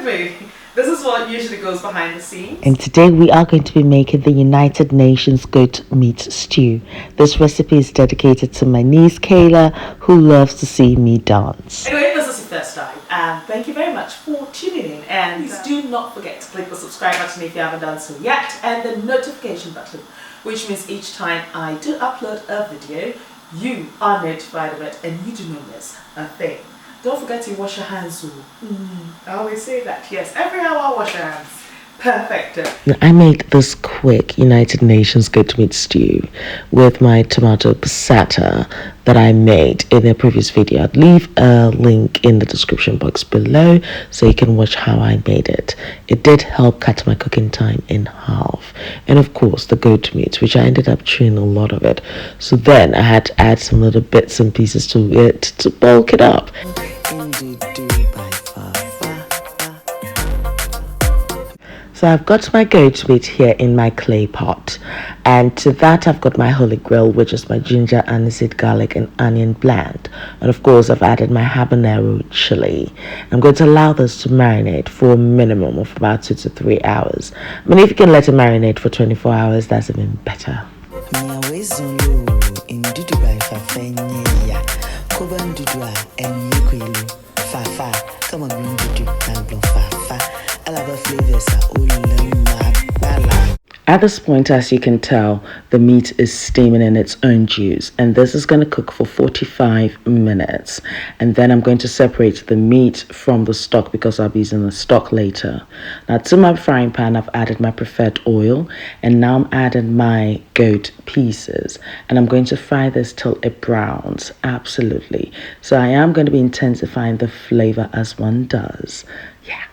with me. This is what usually goes behind the scenes. And today we are going to be making the United Nations goat meat stew. This recipe is dedicated to my niece Kayla, who loves to see me dance. Anyway, if this is your first time, thank you very much for tuning in. And please do not forget to click the subscribe button if you haven't done so yet, and the notification button, which means each time I do upload a video, you are notified of it and you do not miss a thing. Don't forget to wash your hands. I always say that. Yes, every hour wash your hands. Perfect. I made this quick United Nations goat meat stew with my tomato passata that I made in a previous video. I'd leave a link in the description box below so you can watch how I made it. It did help cut my cooking time in half. And of course the goat meat, which I ended up chewing a lot of it. So then I had to add some little bits and pieces to it to bulk it up. Ndudu by Fafa. So I've got my goat meat here in my clay pot, and to that I've got my holy grail, which is my ginger, aniseed, garlic and onion blend, and of course I've added my habanero chili. I'm going to allow this to marinate for a minimum of about 2 to 3 hours. I mean, if you can let it marinate for 24 hours, that's even better. At this point, as you can tell, the meat is steaming in its own juice, and this is going to cook for 45 minutes. And then I'm going to separate the meat from the stock because I'll be using the stock later. Now to my frying pan, I've added my preferred oil, and now I'm adding my goat pieces, and I'm going to fry this till it browns. Absolutely. So I am going to be intensifying the flavor as one does. Yeah.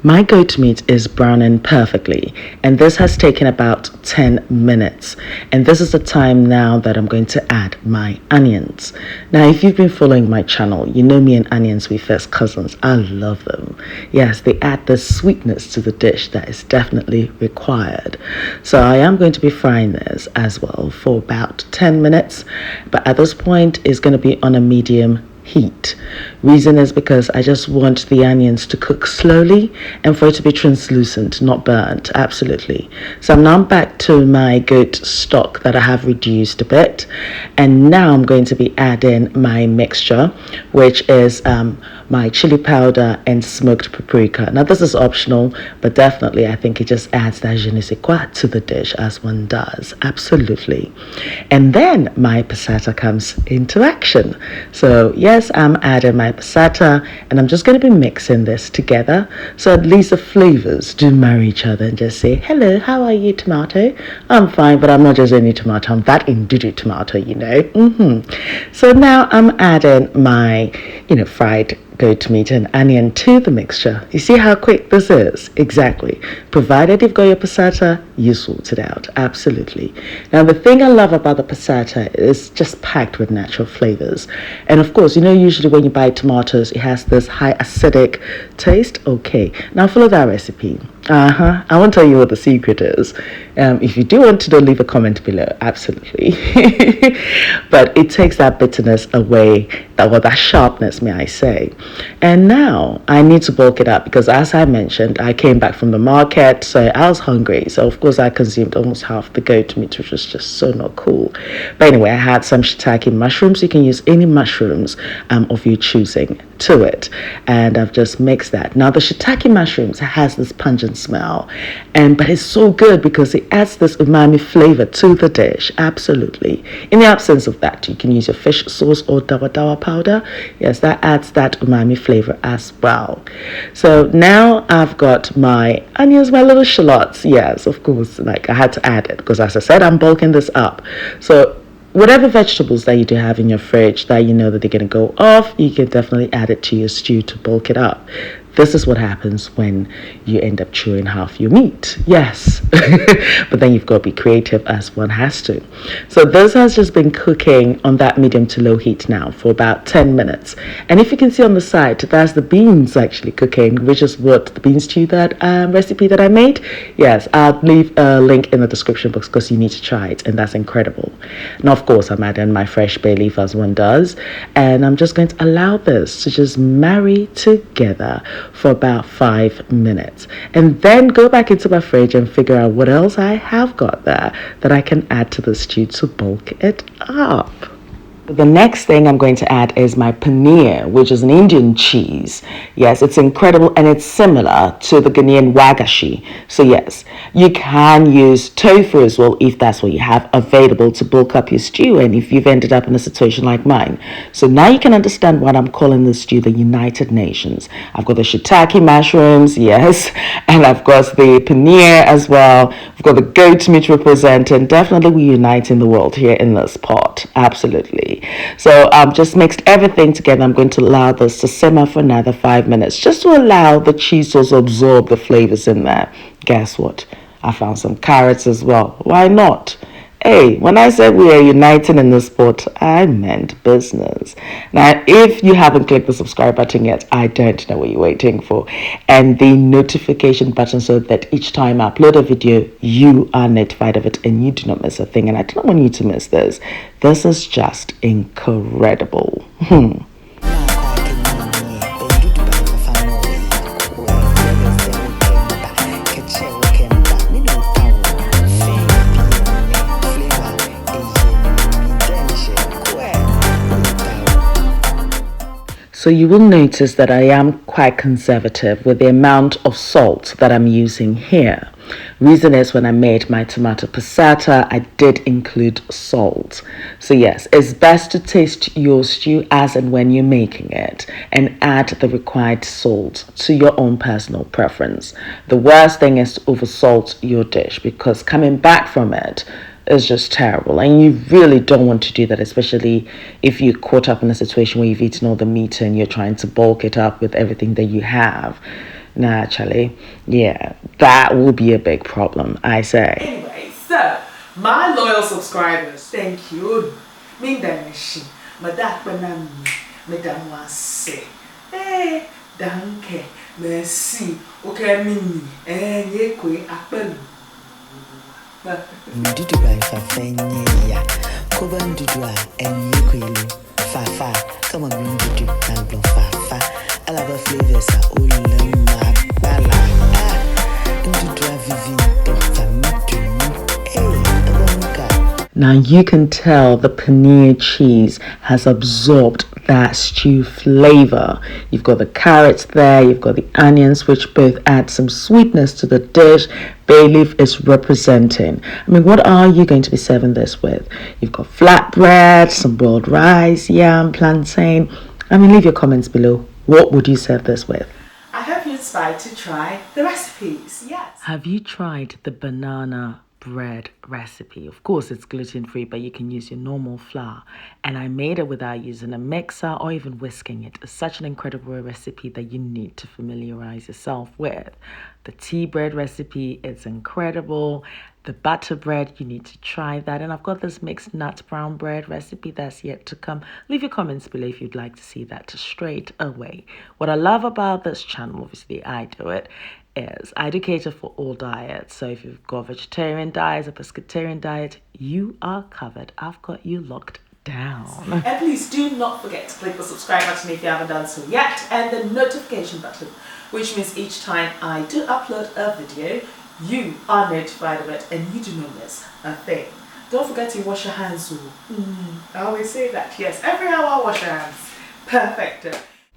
My goat meat is browning perfectly, and this has taken about 10 minutes. And this is the time now that I'm going to add my onions. Now, if you've been following my channel, you know me and onions, we first cousins. I love them. Yes, they add the sweetness to the dish that is definitely required. So I am going to be frying this as well for about 10 minutes. But at this point, it's going to be on a medium heat. Reason is because I just want the onions to cook slowly and for it to be translucent, not burnt. Absolutely. So now I'm back to my goat stock that I have reduced a bit, and now I'm going to be adding my mixture, which is my chili powder and smoked paprika. Now this is optional, but definitely I think it just adds that je ne sais quoi to the dish, as one does. Absolutely. And then my passata comes into action. So yes, I'm adding my passata, and I'm just going to be mixing this together so at least the flavors do marry each other and just say, hello, how are you, tomato? I'm fine, but I'm not just any tomato, I'm that Ndudu tomato, you know. So now I'm adding my fried goat meat and onion to the mixture. You see how quick this is? Exactly. Provided you've got your passata, you sort it out. Absolutely. Now the thing I love about the passata is just packed with natural flavors. And of course, usually when you buy tomatoes, it has this high acidic taste. Okay, now follow that recipe. I won't tell you what the secret is. If you do want to, don't leave a comment below. Absolutely. But it takes that bitterness away, that sharpness, may I say. And now I need to bulk it up because, as I mentioned, I came back from the market, so I was hungry. So of course I consumed almost half the goat meat, which was just so not cool. But anyway, I had some shiitake mushrooms. You can use any mushrooms of your choosing to it, and I've just mixed that. Now the shiitake mushrooms has this pungent smell, but it's so good because it adds this umami flavor to the dish. Absolutely. In the absence of that, you can use your fish sauce or dawa dawa powder. Yes, that adds that umami flavor as well. So now I've got my onions, my little shallots. Yes, of course, like I had to add it because, as I said, I'm bulking this up. So whatever vegetables that you do have in your fridge that you know that they're going to go off, you can definitely add it to your stew to bulk it up. This is what happens when you end up chewing half your meat. Yes. But then you've got to be creative, as one has to. So this has just been cooking on that medium to low heat now for about 10 minutes. And if you can see on the side, that's the beans actually cooking, which is what the bean stew that recipe that I made. Yes, I'll leave a link in the description box because you need to try it, and that's incredible. And of course, I'm adding my fresh bay leaf, as one does. And I'm just going to allow this to just marry together for about 5 minutes. And then go back into my fridge and figure out what else I have got there that I can add to the stew to bulk it up. The next thing I'm going to add is my paneer, which is an Indian cheese. Yes, it's incredible and it's similar to the Ghanaian wagashi. So yes, you can use tofu as well if that's what you have available to bulk up your stew and if you've ended up in a situation like mine. So now you can understand what I'm calling this stew the United Nations. I've got the shiitake mushrooms, yes, and I've got the paneer as well. We've got the goat meat representing. Definitely we unite in the world here in this pot. Absolutely. So I've just mixed everything together. I'm going to allow this to simmer for another 5 minutes just to allow the cheese to absorb the flavors in there. Guess what? I found some carrots as well. Why not? Hey, when I said we are uniting in this pot, I meant business. Now, if you haven't clicked the subscribe button yet, I don't know what you're waiting for. And the notification button so that each time I upload a video, you are notified of it and you do not miss a thing. And I don't want you to miss this. This is just incredible. So you will notice that I am quite conservative with the amount of salt that I'm using here. Reason is when I made my tomato passata, I did include salt. So yes, it's best to taste your stew as and when you're making it and add the required salt to your own personal preference. The worst thing is to oversalt your dish because coming back from it is just terrible, and you really don't want to do that, especially if you're caught up in a situation where you've eaten all the meat and you're trying to bulk it up with everything that you have. Naturally, yeah, that will be a big problem, I say. Anyway, so my loyal subscribers, thank you. Hey, danke, merci. Okay, mini, Ndudu by Fafa ya Koba Ndudu and Yukwelu Fafa. Come on, Ndudu and Fafa. I love the flavors are all in my bala. Ndudu Vivi Now you can tell the paneer cheese has absorbed that stew flavor. You've got the carrots there, you've got the onions, which both add some sweetness to the dish. Bay leaf is representing. I mean, what are you going to be serving this with? You've got flatbread, some boiled rice, yam, plantain. I mean, leave your comments below. What would you serve this with? I hope you're inspired to try the recipes, yes. Have you tried the banana bread recipe? Of course, it's gluten-free, but you can use your normal flour. And I made it without using a mixer or even whisking it. It's such an incredible recipe that you need to familiarize yourself with. The tea bread recipe, it's incredible. The butter bread, you need to try that. And I've got this mixed nut brown bread recipe that's yet to come. Leave your comments below if you'd like to see that straight away. What I love about this channel, obviously I do it, is I do cater for all diets. So if you've got vegetarian diets, a pescatarian diet, you are covered. I've got you locked down. And please do not forget to click the subscribe button if you haven't done so yet, and the notification button, which means each time I do upload a video, you are notified of it and you do not miss a thing. Don't forget to wash your hands. I always say that. Yes, every hour wash your hands. Perfect.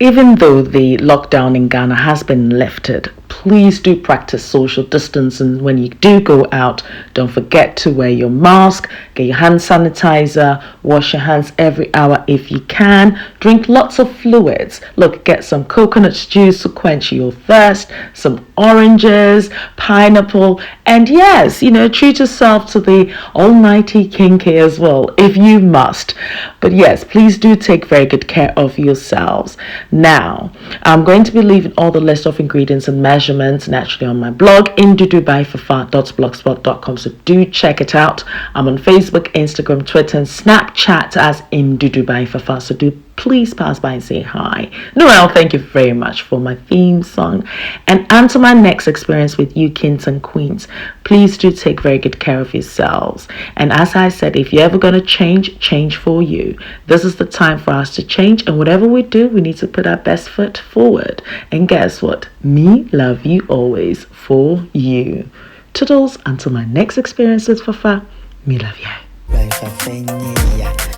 Even though the lockdown in Ghana has been lifted, please do practice social distancing. When you do go out, don't forget to wear your mask, get your hand sanitizer, wash your hands every hour if you can. Drink lots of fluids. Look, get some coconut juice to quench your thirst, some oranges, pineapple, and yes, treat yourself to the almighty kinky as well, if you must. But yes, please do take very good care of yourselves. Now, I'm going to be leaving all the list of ingredients and measurements naturally on my blog, ndudubyfafa.blogspot.com, so do check it out. I'm on Facebook, Instagram, Twitter, and Snapchat as Ndudu by Fafa, so do please pass by and say hi. Noel, thank you very much for my theme song. And until my next experience with you, kings and queens, please do take very good care of yourselves. And as I said, if you're ever going to change for you. This is the time for us to change. And whatever we do, we need to put our best foot forward. And guess what? Me love you always for you. Toodles, until my next experience with Fafa, me love you.